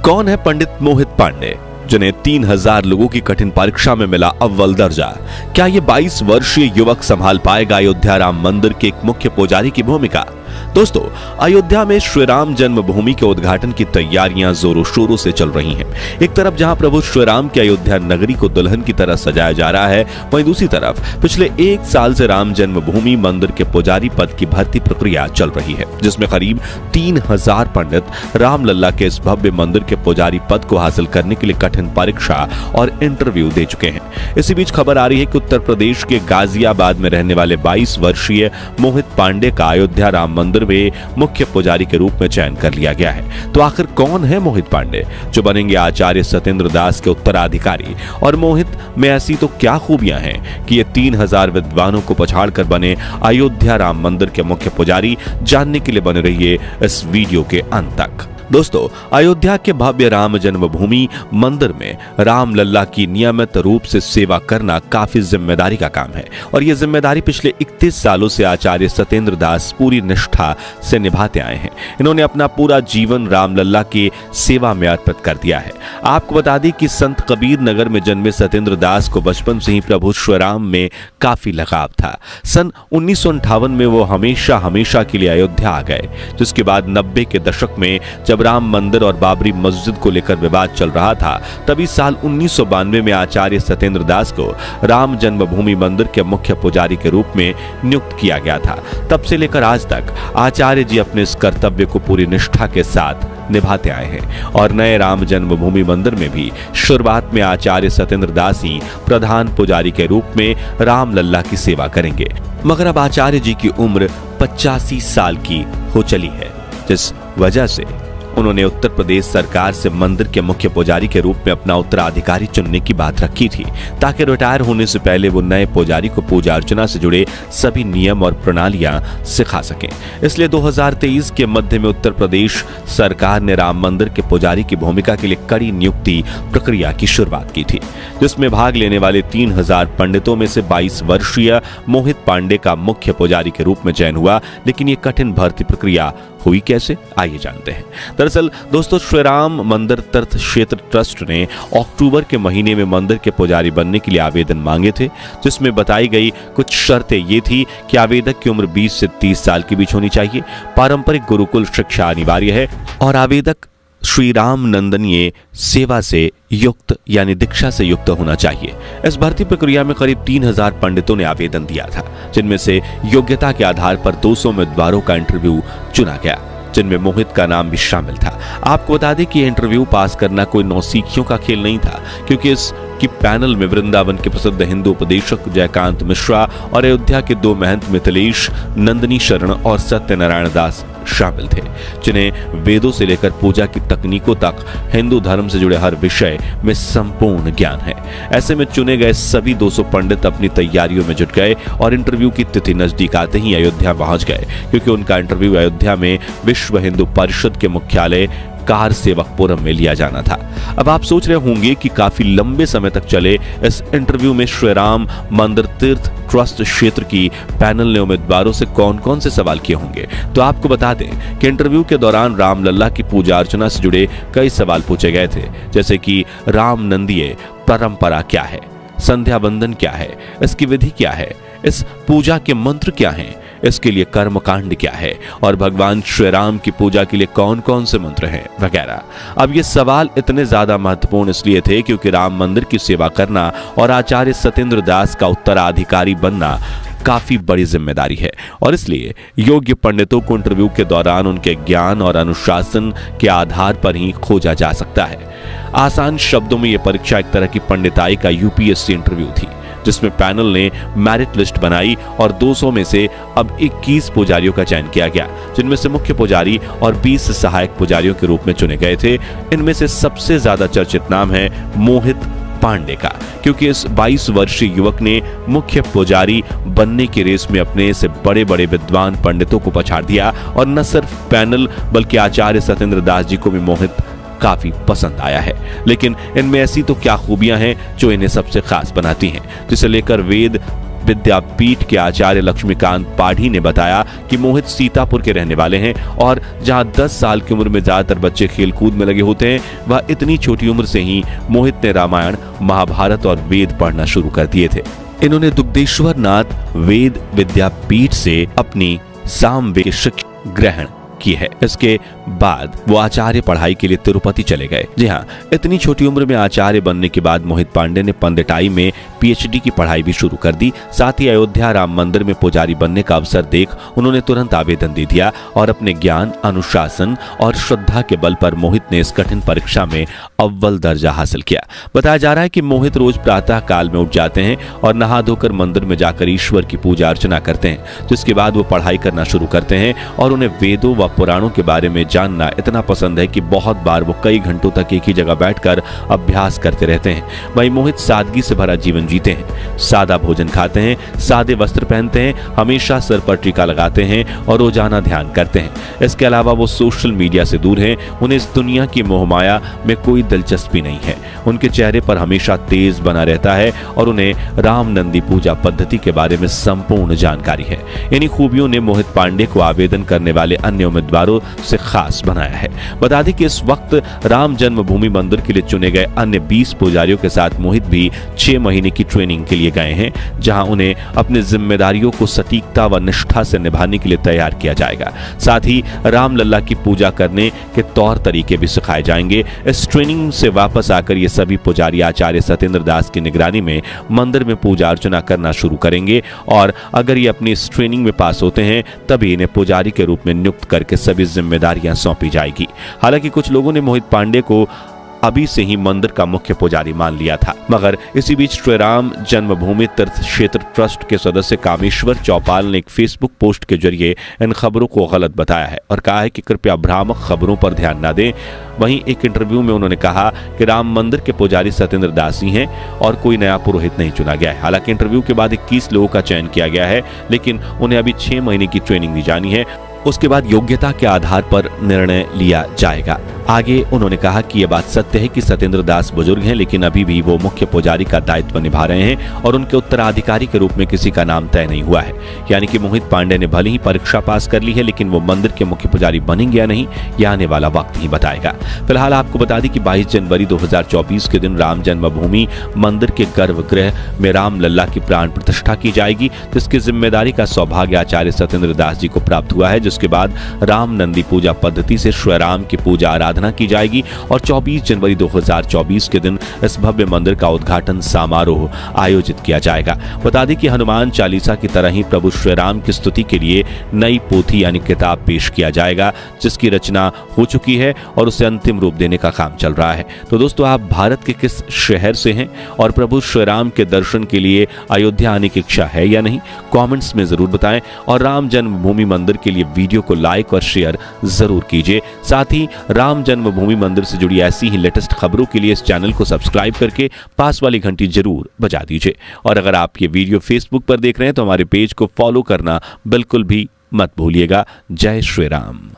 कौन है पंडित मोहित पांडे, जिन्हें 3000 लोगों की कठिन परीक्षा में मिला अव्वल दर्जा? क्या ये 22 वर्षीय युवक संभाल पाएगा अयोध्या राम मंदिर के एक मुख्य पुजारी की भूमिका? दोस्तों, अयोध्या में श्री राम जन्मभूमि के उद्घाटन की तैयारियां जोरों शोरों से चल रही हैं। एक तरफ जहां प्रभु श्री राम की अयोध्या नगरी को दुल्हन की तरह सजाया जा रहा है, वहीं दूसरी तरफ पिछले 1 साल से राम जन्मभूमि मंदिर के पुजारी पद की भर्ती प्रक्रिया चल रही है, जिसमें करीब 3000 पंडित रामलला के इस भव्य मंदिर के पुजारी पद को हासिल करने के लिए कठिन परीक्षा और इंटरव्यू दे चुके हैं। इसी बीच खबर आ रही है कि उत्तर प्रदेश के गाजियाबाद में रहने वाले 22 वर्षीय मोहित पांडे का अयोध्या राम मंदिर में मुख्य पुजारी के रूप में चयन कर लिया गया है। तो आखिर कौन है मोहित पांडे, जो बनेंगे आचार्य सत्येंद्र दास के उत्तराधिकारी? और मोहित में ऐसी तो क्या खूबियां हैं कि ये 3000 विद्वानों को पछाड़कर बने अयोध्या राम मंदिर के मुख्य पुजारी? जानने के लिए बने रहिए इस वीडियो के अंत तक। दोस्तों, अयोध्या के भव्य राम जन्मभूमि मंदिर में रामलला की नियमित रूप से सेवा करना काफी जिम्मेदारी का काम है और यह जिम्मेदारी पिछले 31 सालों से आचार्य सत्येंद्र दास पूरी निष्ठा से निभाते आए हैं। इन्होंने अपना पूरा जीवन रामलला की सेवा में अर्पित कर दिया है। आपको बता दें कि संत कबीर नगर में जन्मे सत्येंद्र दास को बचपन से ही प्रभु श्री राम में काफी लगाव था। सन 1958 में वो हमेशा के लिए अयोध्या आ गए, जिसके बाद 90 के दशक में जब राम मंदिर और बाबरी मस्जिद को लेकर विवाद चल रहा था, तभी साल 1992 में आचार्य सत्येंद्र दास को राम जन्मभूमि मंदिर के मुख्य पुजारी के रूप में नियुक्त किया गया था। तब से लेकर आज तक आचार्य जी अपने इस कर्तव्य को पूरी निष्ठा के साथ निभाते आए हैं और नए राम जन्मभूमि मंदिर में भी शुरुआत में आचार्य सत्येंद्र दास ही प्रधान पुजारी के रूप में रामलला की सेवा करेंगे। मगर अब आचार्य जी की उम्र 85 साल की हो चली है, जिस वजह से उन्होंने उत्तर प्रदेश सरकार से मंदिर के मुख्य पुजारी के रूप में अपना उत्तराधिकारी चुनने की बात रखी थी, ताकि रिटायर होने से पहले वो नए पुजारी को पूजा अर्चना से जुड़े सभी नियम और प्रणालियां सिखा सकें। इसलिए 2023 के मध्य में उत्तर प्रदेश सरकार ने राम मंदिर के पुजारी की भूमिका के लिए कड़ी नियुक्ति प्रक्रिया की शुरुआत की थी, जिसमें भाग लेने वाले 3000 पंडितों में से 22 वर्षीय मोहित पांडे का मुख्य पुजारी के रूप में चयन हुआ। लेकिन ये कठिन भर्ती प्रक्रिया हुई कैसे, आइए जानते हैं। दरअसल दोस्तों, श्री राम मंदिर तीर्थ क्षेत्र ट्रस्ट ने अक्टूबर के महीने में मंदिर के पुजारी बनने के लिए आवेदन मांगे थे, जिसमें बताई गई कुछ शर्तें ये थी कि आवेदक की उम्र 20 से 30 साल के बीच होनी चाहिए, पारंपरिक गुरुकुल शिक्षा अनिवार्य है और आवेदक श्री राम नंदनीय सेवा से युक्त यानी दीक्षा से युक्त होना चाहिए। इस भर्ती प्रक्रिया में करीब 3000 पंडितों ने आवेदन दिया था, जिनमें से योग्यता के आधार पर 200 उम्मीदवारों का इंटरव्यू चुना गया, जिनमें मोहित का नाम भी शामिल था। आपको बता दें कि इंटरव्यू पास करना कोई नौसिखियों का खेल नहीं था, क्योंकि इसकी पैनल में वृंदावन के प्रसिद्ध हिंदू उपदेशक जयकांत मिश्रा और अयोध्या के 2 महंत मिथिलेश नंदनी शरण और सत्यनारायण दास शामिल थे, जिन्हें वेदों से लेकर पूजा की तकनीकों तक हिंदू धर्म से जुड़े हर विषय में संपूर्ण ज्ञान है। ऐसे में चुने गए सभी 200 पंडित अपनी तैयारियों में जुट गए और इंटरव्यू की तिथि नजदीक आते ही अयोध्या पहुंच गए, क्योंकि उनका इंटरव्यू अयोध्या में विश्व हिंदू परिषद के मुख्यालय कार सेवकपुरम में लिया जाना था। अब आप सोच रहे होंगे कि काफी लंबे समय तक चले इस इंटरव्यू में श्री राम मंदिर तीर्थ ट्रस्ट क्षेत्र की पैनल ने उम्मीदवारों से कौन कौन से सवाल किए होंगे। तो आपको बता दें कि इंटरव्यू के दौरान रामलला की पूजा अर्चना से जुड़े कई सवाल पूछे गए थे, जैसे कि राम नंदीय परंपरा क्या है, संध्या बंदन क्या है, इसकी विधि क्या है, इस पूजा के मंत्र क्या हैं, इसके लिए कर्मकांड क्या है और भगवान श्री राम की पूजा के लिए कौन कौन से मंत्र हैं वगैरह। अब ये सवाल इतने ज्यादा महत्वपूर्ण इसलिए थे क्योंकि राम मंदिर की सेवा करना और आचार्य सत्येंद्र दास का उत्तराधिकारी बनना काफी बड़ी जिम्मेदारी है और इसलिए योग्य पंडितों को इंटरव्यू के दौरान उनके ज्ञान और अनुशासन के आधार पर ही खोजा जा सकता है। आसान शब्दों में यह परीक्षा एक तरह की पंडिताई का यूपीएससी इंटरव्यू थी, जिसमें पैनल ने मेरिट लिस्ट बनाई और 200 में से अब 21 पुजारियों का चयन किया गया, जिनमें से मुख्य पुजारी और 20 सहायक पुजारियों के रूप में चुने गए थे। इनमें से सबसे ज्यादा चर्चित नाम है मोहित पांडे का, क्योंकि इस 22 वर्षीय युवक ने मुख्य पुजारी बनने की रेस में अपने से बड़े बड़े विद्वान पंडितों को पछाड़ दिया और न सिर्फ पैनल बल्कि आचार्य सत्येंद्र दास जी को भी मोहित काफी पसंद आया है। लेकिन इनमें ऐसी तो क्या खूबियां हैं जो इन्हें सबसे खास बनाती हैं, जिसे लेकर वेद विद्यापीठ के आचार्य लक्ष्मीकांत पाढ़ी ने बताया कि मोहित सीतापुर के रहने वाले हैं और जहां 10 साल की उम्र में ज्यादातर बच्चे खेलकूद में लगे होते हैं, वह इतनी छोटी उम्र से ही मोहित ने रामायण, महाभारत और वेद पढ़ना शुरू कर दिए थे। इन्होंने दुग्धेश्वर नाथ वेद विद्यापीठ से अपनी सामवेद शिक्षा ग्रहण की है। इसके बाद वो आचार्य पढ़ाई के लिए तिरुपति चले गए। जी हाँ, इतनी छोटी उम्र में आचार्य बनने के बाद मोहित पांडे ने पंडिताई में पीएचडी की पढ़ाई भी शुरू कर दी। साथ ही अयोध्या राम मंदिर में पुजारी बनने का अवसर देख उन्होंने तुरंत आवेदन दे दिया और अपने ज्ञान, अनुशासन और श्रद्धा के बल पर मोहित ने इस कठिन परीक्षा में अव्वल दर्जा हासिल किया। बताया जा रहा है कि मोहित रोज प्रातः काल में उठ जाते हैं और नहा धोकर मंदिर में जाकर ईश्वर की पूजा अर्चना करते हैं। जिसके बाद वो पढ़ाई करना शुरू करते हैं और उन्हें वेदों व पुराणों के बारे में जानना इतना पसंद है कि बहुत बार वो कई घंटों तक एक ही जगह बैठकर अभ्यास करते रहते हैं। वहीं मोहित सादगी से भरा जीवन जीते हैं, सादा भोजन खाते हैं, सादे वस्त्र पहनते हैं, हमेशा सर पर टीका लगाते हैं और रोजाना ध्यान करते हैं। इसके अलावा वो सोशल मीडिया से दूर हैं। उन्हें इस दुनिया की मोहमाया में कोई दिलचस्पी नहीं है। उनके चेहरे पर हमेशा तेज बना रहता है और उन्हें राम नंदी पूजा पद्धति के बारे में संपूर्ण जानकारी है। इन्हीं खूबियों ने मोहित पांडे को आवेदन करने वाले अन्य उम्मीदवारों से खास बनाया है। बता दें कि इस वक्त राम जन्मभूमि मंदिर के लिए चुने गए अन्य 20 पुजारियों के साथ मोहित भी 6 महीने की ट्रेनिंग के लिए गए हैं, जहां उन्हें अपनी जिम्मेदारियों को सटीकता व निष्ठा से निभाने के लिए तैयार किया जाएगा। साथ ही रामलला की पूजा करने के तौर तरीके भी सिखाए जाएंगे। इस ट्रेनिंग से वापस आकर ये सभी पुजारी आचार्य सत्येंद्र दास की निगरानी में मंदिर में पूजा अर्चना करना शुरू करेंगे और अगर ये अपनी इस ट्रेनिंग में पास होते हैं तभी इन्हें पुजारी के रूप में नियुक्त करके सभी जिम्मेदारियां सौंपी जाएगी। हालांकि कुछ लोगों ने मोहित पांडे को अभी से ही मंदिर का मुख्य पुजारी मान लिया था, मगर इसी बीच श्री राम जन्मभूमि तीर्थ क्षेत्र ट्रस्ट के सदस्य कामेश्वर चौपाल ने एक फेसबुक पोस्ट के जरिए इन खबरों को गलत बताया है और कहा है कि कृपया भ्रामक खबरों पर ध्यान न दें। वहीं एक इंटरव्यू में उन्होंने कहा कि राम मंदिर के पुजारी सत्येंद्र दास ही हैं और कोई नया पुरोहित नहीं चुना गया है। हालांकि इंटरव्यू के बाद 21 लोगों का चयन किया गया है, लेकिन उन्हें अभी 6 महीने की ट्रेनिंग दी जानी है। उसके बाद योग्यता के आधार पर निर्णय लिया जाएगा। आगे उन्होंने कहा कि यह बात सत्य है कि सत्येंद्र दास बुजुर्ग हैं, लेकिन अभी भी वो मुख्य पुजारी का दायित्व निभा रहे हैं और उनके उत्तराधिकारी के रूप में किसी का नाम तय नहीं हुआ है। यानी कि मोहित पांडे ने भले ही परीक्षा पास कर ली है, लेकिन वो मंदिर के मुख्य पुजारी बनेंगे या नहीं, यह आने वाला वक्त ही बताएगा। फिलहाल आपको बता दें कि 22 जनवरी 2024 के दिन राम जन्मभूमि मंदिर के गर्भगृह में रामलला की प्राण प्रतिष्ठा की जाएगी, जिसकी जिम्मेदारी का सौभाग्य आचार्य सत्येंद्र दास जी को प्राप्त हुआ है। जिसके बाद राम नंदी पूजा पद्धति से श्री राम की पूजा आराधना की जाएगी और 24 जनवरी 2024 के दिन इस भव्य मंदिर का उद्घाटन समारोह आयोजित किया जाएगा। बता दें कि हनुमान चालीसा की तरह ही प्रभु श्री राम की स्तुति के लिए नई पोथी यानी किताब पेश किया जाएगा, जिसकी रचना हो चुकी है और उसे अंतिम रूप देने का काम चल रहा है। तो दोस्तों, आप भारत के किस शहर से हैं और प्रभु श्री राम के दर्शन के लिए अयोध्या आने की इच्छा है या नहीं, कमेंट्स में जरूर बताएं और राम जन्मभूमि मंदिर के लिए वीडियो को लाइक और शेयर जरूर कीजिए। साथ ही राम जन्मभूमि मंदिर से जुड़ी ऐसी ही लेटेस्ट खबरों के लिए इस चैनल को सब्सक्राइब करके पास वाली घंटी जरूर बजा दीजिए। और अगर आप ये वीडियो फेसबुक पर देख रहे हैं तो हमारे पेज को फॉलो करना बिल्कुल भी मत भूलिएगा। जय श्री राम।